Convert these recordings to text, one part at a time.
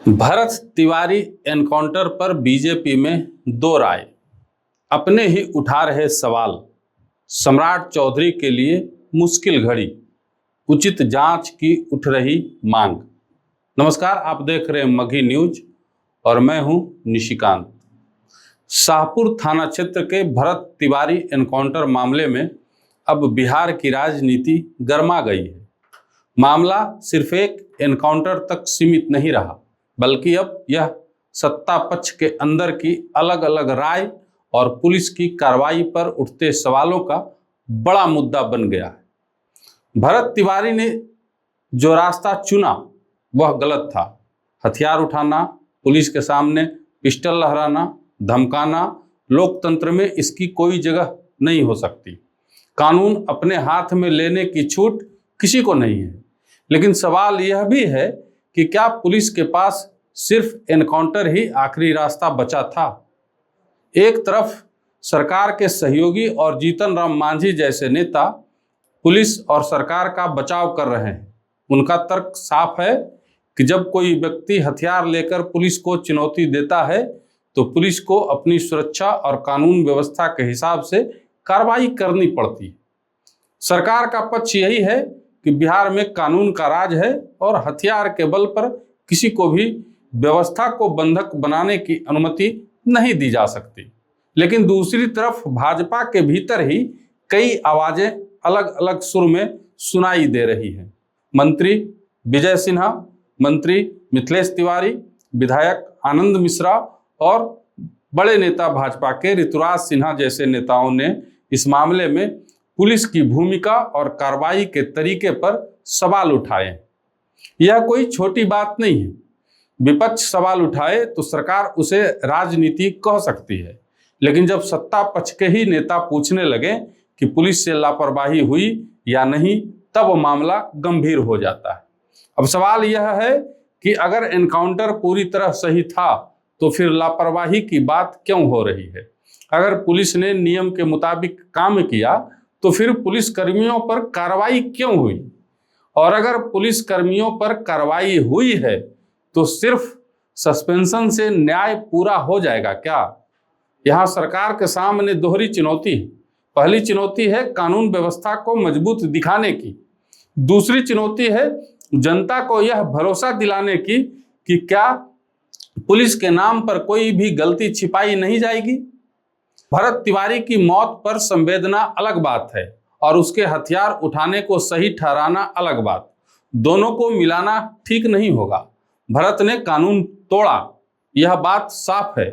Bharat Tiwari encounter पर BJP में दो राय, अपने ही उठा रहे सवाल, सम्राट चौधरी के लिए मुश्किल घड़ी, उचित जांच की उठ रही मांग। नमस्कार, आप देख रहे हैं मघी न्यूज और मैं हूं निशिकांत। शाहपुर थाना क्षेत्र के भरत तिवारी एनकाउंटर मामले में अब बिहार की राजनीति गर्मा गई है। मामला सिर्फ एक एनकाउंटर तक सीमित नहीं रहा, बल्कि अब यह सत्ता पक्ष के अंदर की अलग अलग राय और पुलिस की कार्रवाई पर उठते सवालों का बड़ा मुद्दा बन गया है। भरत तिवारी ने जो रास्ता चुना वह गलत था। हथियार उठाना, पुलिस के सामने पिस्टल लहराना, धमकाना, लोकतंत्र में इसकी कोई जगह नहीं हो सकती। कानून अपने हाथ में लेने की छूट किसी को नहीं है। लेकिन सवाल यह भी है कि क्या पुलिस के पास सिर्फ एनकाउंटर ही आखिरी रास्ता बचा था? एक तरफ सरकार के सहयोगी और जीतन राम मांझी जैसे नेता पुलिस और सरकार का बचाव कर रहे हैं। उनका तर्क साफ है कि जब कोई व्यक्ति हथियार लेकर पुलिस को चुनौती देता है तो पुलिस को अपनी सुरक्षा और कानून व्यवस्था के हिसाब से कार्रवाई करनी पड़ती है। सरकार का पक्ष यही है कि बिहार में कानून का राज है और हथियार के बल पर किसी को भी व्यवस्था को बंधक बनाने की अनुमति नहीं दी जा सकती। लेकिन दूसरी तरफ भाजपा के भीतर ही कई आवाजें अलग अलग सुर में सुनाई दे रही हैं। मंत्री विजय सिन्हा, मंत्री मिथिलेश तिवारी, विधायक आनंद मिश्रा और बड़े नेता भाजपा के ऋतुराज सिन्हा जैसे नेताओं ने इस मामले में पुलिस की भूमिका और कार्रवाई के तरीके पर सवाल उठाए। यह कोई छोटी बात नहीं है। विपक्ष सवाल उठाए तो सरकार उसे राजनीति कह सकती है, लेकिन जब सत्ता पक्ष के ही नेता पूछने लगे कि पुलिस से लापरवाही हुई या नहीं, तब मामला गंभीर हो जाता है। अब सवाल यह है कि अगर एनकाउंटर पूरी तरह सही था तो फिर लापरवाही की बात क्यों हो रही है? अगर पुलिस ने नियम के मुताबिक काम किया तो फिर पुलिस कर्मियों पर कार्रवाई क्यों हुई? और अगर पुलिस कर्मियों पर कार्रवाई हुई है तो सिर्फ सस्पेंशन से न्याय पूरा हो जाएगा क्या? यहाँ सरकार के सामने दोहरी चुनौती है। पहली चुनौती है कानून व्यवस्था को मजबूत दिखाने की। दूसरी चुनौती है जनता को यह भरोसा दिलाने की कि क्या पुलिस के नाम पर कोई भी गलती छिपाई नहीं जाएगी। भरत तिवारी की मौत पर संवेदना अलग बात है और उसके हथियार उठाने को सही ठहराना अलग बात। दोनों को मिलाना ठीक नहीं होगा। भरत ने कानून तोड़ा, यह बात साफ है,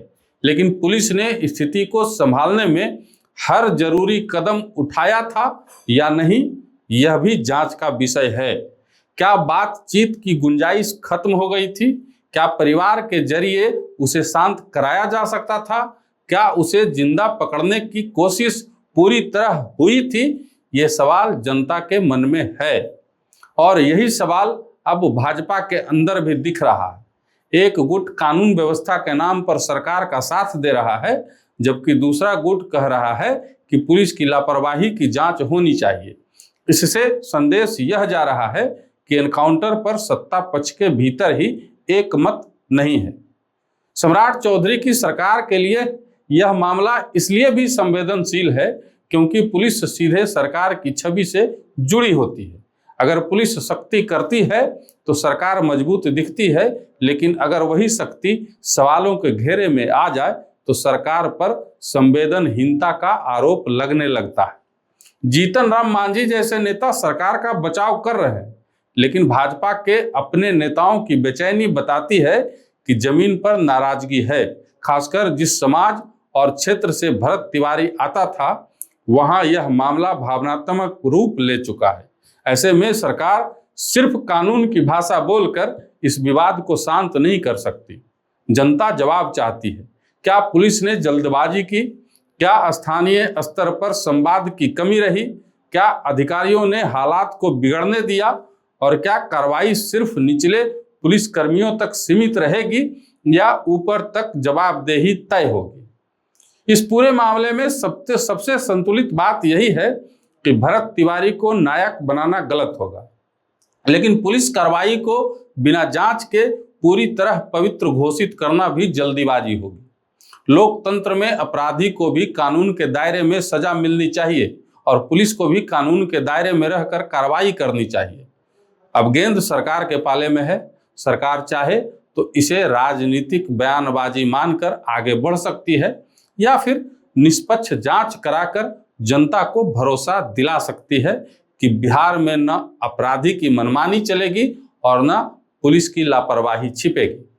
लेकिन पुलिस ने स्थिति को संभालने में हर जरूरी कदम उठाया था या नहीं, यह भी जांच का विषय है। क्या बातचीत की गुंजाइश खत्म हो गई थी? क्या परिवार के जरिए उसे शांत कराया जा सकता था? क्या उसे जिंदा पकड़ने की कोशिश पूरी तरह हुई थी? ये सवाल जनता के मन में है और यही सवाल अब भाजपा के अंदर भी दिख रहा है। एक गुट कानून व्यवस्था के नाम पर सरकार का साथ दे रहा है, जबकि दूसरा गुट कह रहा है कि पुलिस की लापरवाही की जांच होनी चाहिए। इससे संदेश यह जा रहा है कि एनकाउंटर पर सत्ता पक्ष के भीतर ही एक मत नहीं है। सम्राट चौधरी की सरकार के लिए यह मामला इसलिए भी संवेदनशील है क्योंकि पुलिस सीधे सरकार की छवि से जुड़ी होती है। अगर पुलिस सख्ती करती है तो सरकार मजबूत दिखती है, लेकिन अगर वही सख्ती सवालों के घेरे में आ जाए तो सरकार पर संवेदनहीनता का आरोप लगने लगता है। जीतन राम मांझी जैसे नेता सरकार का बचाव कर रहे हैं, लेकिन भाजपा के अपने नेताओं की बेचैनी बताती है कि जमीन पर नाराजगी है। खासकर जिस समाज और क्षेत्र से भरत तिवारी आता था, वहां यह मामला भावनात्मक रूप ले चुका है। ऐसे में सरकार सिर्फ कानून की भाषा बोलकर इस विवाद को शांत नहीं कर सकती। जनता जवाब चाहती है। क्या पुलिस ने जल्दबाजी की? क्या स्थानीय स्तर पर संवाद की कमी रही? क्या अधिकारियों ने हालात को बिगड़ने दिया? और क्या कार्रवाई सिर्फ निचले पुलिस कर्मियों तक सीमित रहेगी या ऊपर तक जवाबदेही तय होगी? इस पूरे मामले में सबसे संतुलित बात यही है कि भरत तिवारी को नायक बनाना गलत होगा, लेकिन पुलिस कार्रवाई को बिना जांच के पूरी तरह पवित्र घोषित करना भी जल्दीबाजी होगी। लोकतंत्र में अपराधी को भी कानून के दायरे में सजा मिलनी चाहिए और पुलिस को भी कानून के दायरे में रहकर कार्रवाई करनी चाहिए। अब गेंद सरकार के पाले में है। सरकार चाहे तो इसे राजनीतिक बयानबाजी मानकर आगे बढ़ सकती है या फिर निष्पक्ष जांच कराकर जनता को भरोसा दिला सकती है कि बिहार में न अपराधी की मनमानी चलेगी और न पुलिस की लापरवाही छिपेगी।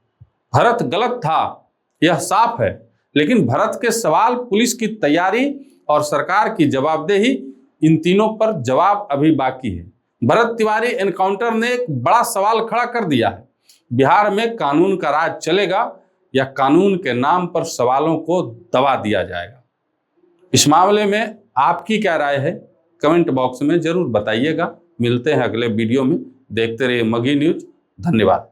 भरत गलत था, यह साफ है, लेकिन भरत के सवाल, पुलिस की तैयारी और सरकार की जवाबदेही, इन तीनों पर जवाब अभी बाकी है। भरत तिवारी एनकाउंटर ने एक बड़ा सवाल खड़ा कर दिया है। बिहार में कानून का राज चलेगा या कानून के नाम पर सवालों को दबा दिया जाएगा? इस मामले में आपकी क्या राय है? कमेंट बॉक्स में जरूर बताइएगा। मिलते हैं अगले वीडियो में। देखते रहिए मगही न्यूज। धन्यवाद।